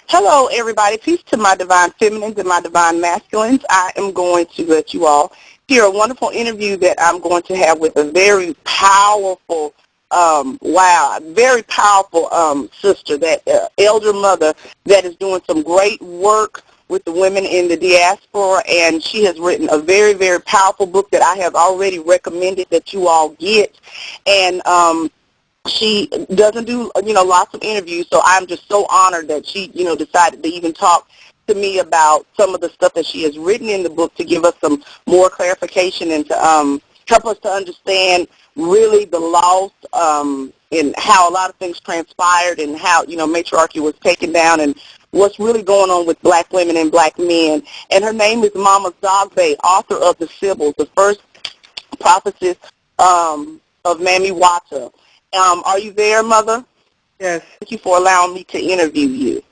Hello, everybody. Peace to my divine feminines and my divine masculines. I am going to let you all hear a wonderful interview that I'm going to have with a very powerful, very powerful sister, that elder mother that is doing some great work with the women in the diaspora, and she has written a very, very powerful book that I have already recommended that you all get. And she doesn't do, lots of interviews, so I'm just so honored that she, decided to even talk to me about some of the stuff that she has written in the book to give us some more clarification and to help us to understand really the loss and how a lot of things transpired and how, matriarchy was taken down and what's really going on with black women and black men. And her name is Mama Zogbe, author of the Sibyls, the first prophetess of Mami Wata. Are you there, Mother? Yes. Thank you for allowing me to interview you.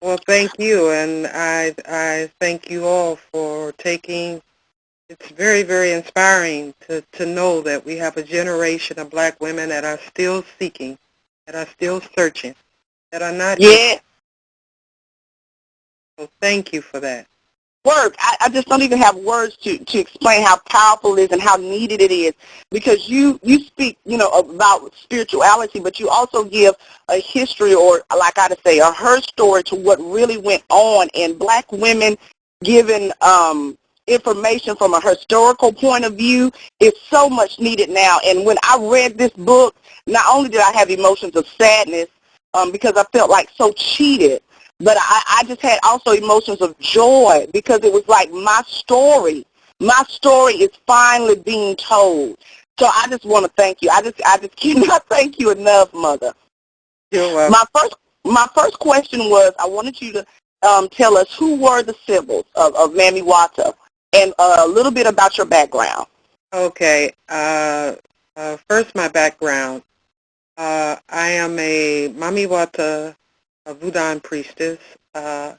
Well, thank you, and I thank you all for taking. It's very, very inspiring to know that we have a generation of black women that are still seeking, that are still searching, that are not. Yeah. So thank you for that. Work. I just don't even have words to explain how powerful it is and how needed it is, because you speak, about spirituality, but you also give a history, or like I say, her story to what really went on, and black women given information from a historical point of view is so much needed now. And when I read this book, not only did I have emotions of sadness because I felt like so cheated, but I just had also emotions of joy because it was like my story is finally being told. So I just want to thank you. I just cannot thank you enough, Mother. You're welcome. My first question was, I wanted you to tell us who were the Sibyls of Mami Wata and a little bit about your background. Okay. First, my background. I am a Mami Wata, a Vodoun priestess, and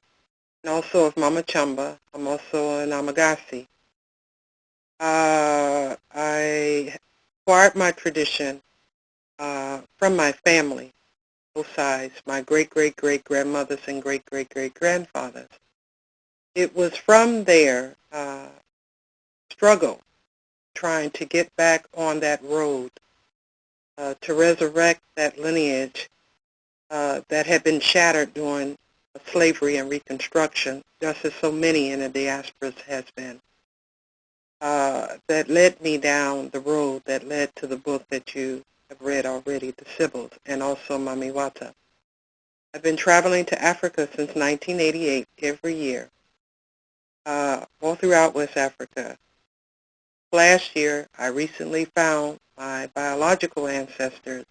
also of Mama Chamba. I'm also an Amengansie. I acquired my tradition from my family, both sides, my great-great-great-grandmothers and great-great-great-grandfathers. It was from there struggle trying to get back on that road to resurrect that lineage that had been shattered during slavery and Reconstruction, just as so many in the diasporas has been. That led me down the road that led to the book that you have read already, The Sibyls, and also Mami Wata. I've been traveling to Africa since 1988 every year, all throughout West Africa. Last year, I recently found my biological ancestors,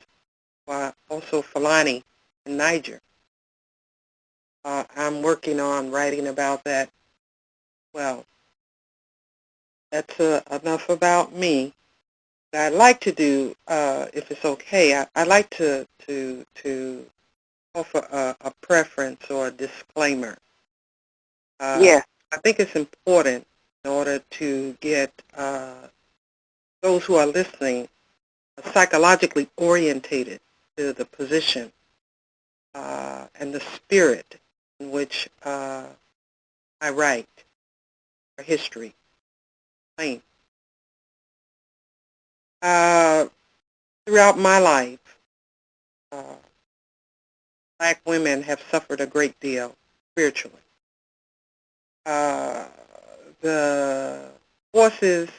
also Fulani in Niger. I'm working on writing about that. Well, that's enough about me. What I'd like to do, if it's okay, I'd like to offer a preference or a disclaimer. Yeah. I think it's important in order to get those who are listening psychologically orientated to the position and the spirit in which I write our history. Throughout my life, black women have suffered a great deal spiritually. The forces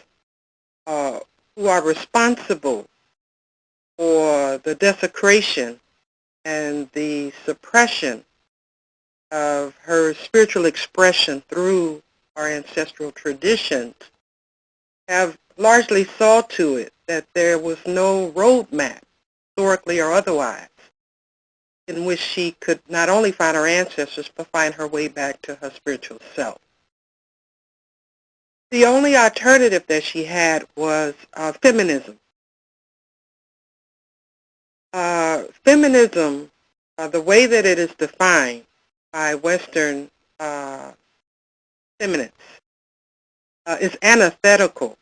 who are responsible for the desecration and the suppression of her spiritual expression through our ancestral traditions have largely saw to it that there was no roadmap, historically or otherwise, in which she could not only find her ancestors, but find her way back to her spiritual self. The only alternative that she had was feminism. Feminism, the way that it is defined by Western feminists, is antithetical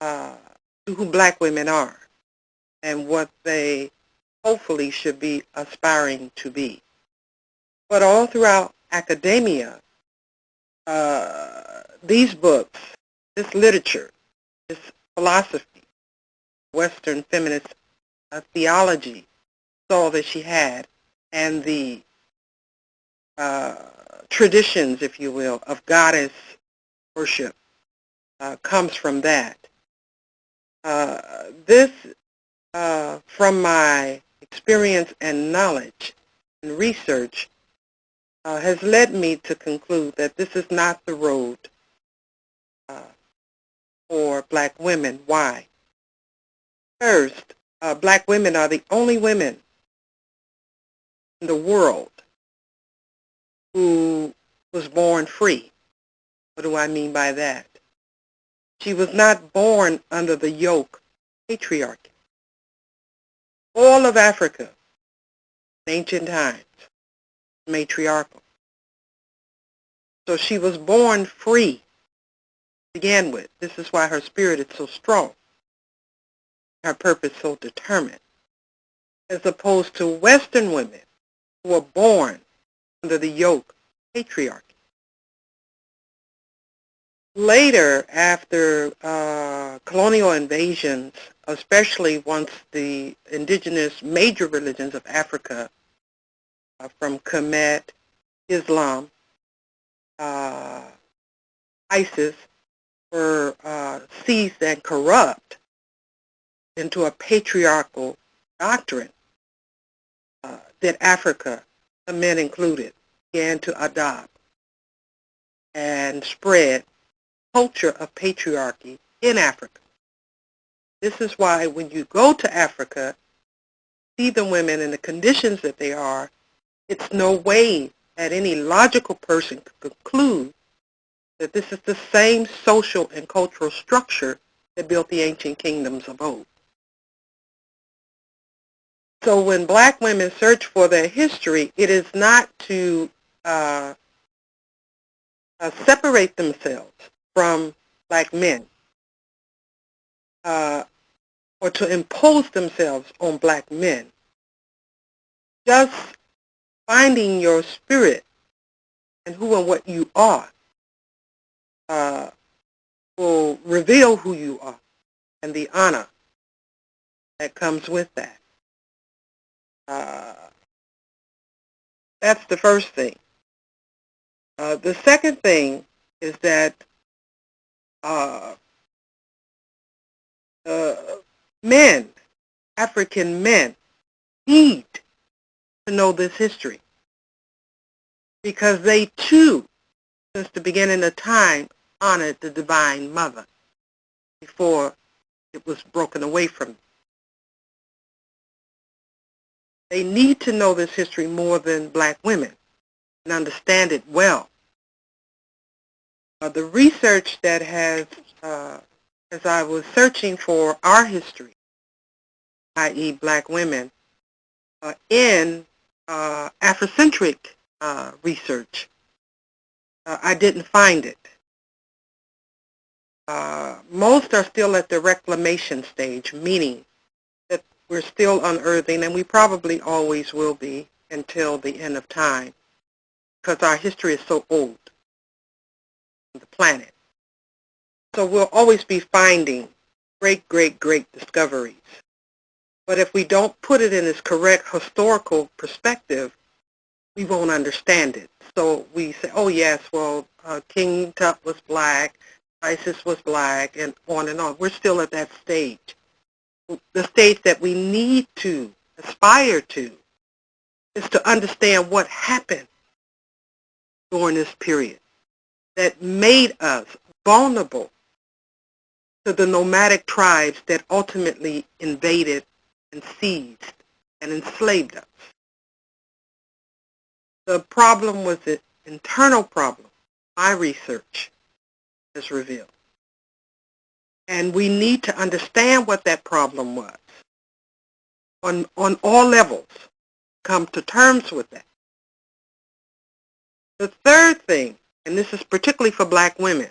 to who black women are and what they hopefully should be aspiring to be. But all throughout academia, these books, this literature, this philosophy, Western feminist theology, all that she had, and the traditions, if you will, of goddess worship comes from that. This, from my experience and knowledge and research, has led me to conclude that this is not the road for black women. Why? First, black women are the only women in the world who was born free. What do I mean by that? She was not born under the yoke of patriarchy. All of Africa, in ancient times, matriarchal. So she was born free to begin with. This is why her spirit is so strong, her purpose so determined, as opposed to Western women who were born under the yoke of patriarchy. Later, after colonial invasions, especially once the indigenous major religions of Africa, from Kemet, Islam, ISIS, were seized and corrupt into a patriarchal doctrine, that Africa, the men included, began to adopt and spread culture of patriarchy in Africa. This is why when you go to Africa, see the women in the conditions that they are, it's no way that any logical person could conclude that this is the same social and cultural structure that built the ancient kingdoms of old. So when black women search for their history, it is not to separate themselves from black men, or to impose themselves on black men. Just finding your spirit and who and what you are will reveal who you are and the honor that comes with that. That's the first thing. The second thing is that men, African men, need to know this history because they too, since the beginning of time, honored the Divine Mother before it was broken away from them. They need to know this history more than black women and understand it well. The research that has, as I was searching for our history, i.e. black women, in Afrocentric research, I didn't find it. Most are still at the reclamation stage, meaning that we're still unearthing, and we probably always will be until the end of time, because our history is so old on the planet. So we'll always be finding great, great, great discoveries. But if we don't put it in its correct historical perspective, we won't understand it. So we say, oh yes, well, King Tut was black, Isis was black, and on and on. We're still at that stage. The stage that we need to aspire to is to understand what happened during this period that made us vulnerable to the nomadic tribes that ultimately invaded and seized and enslaved us. The problem was an internal problem, my research has revealed. And we need to understand what that problem was on all levels, come to terms with that. The third thing, and this is particularly for black women,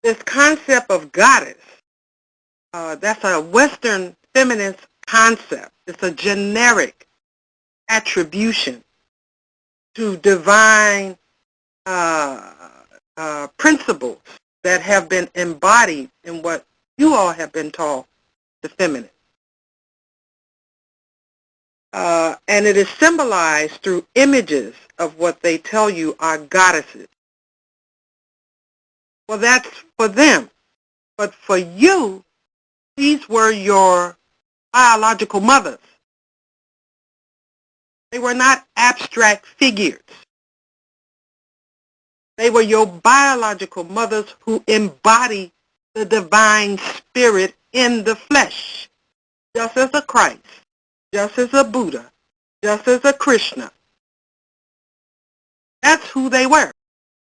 this concept of goddess, that's a Western feminist concept. It's a generic attribution to divine principles that have been embodied in what you all have been taught, the feminine. And it is symbolized through images of what they tell you are goddesses. Well, that's for them. But for you, these were your biological mothers. They were not abstract figures. They were your biological mothers who embody the divine spirit in the flesh, just as a Christ, just as a Buddha, just as a Krishna. That's who they were.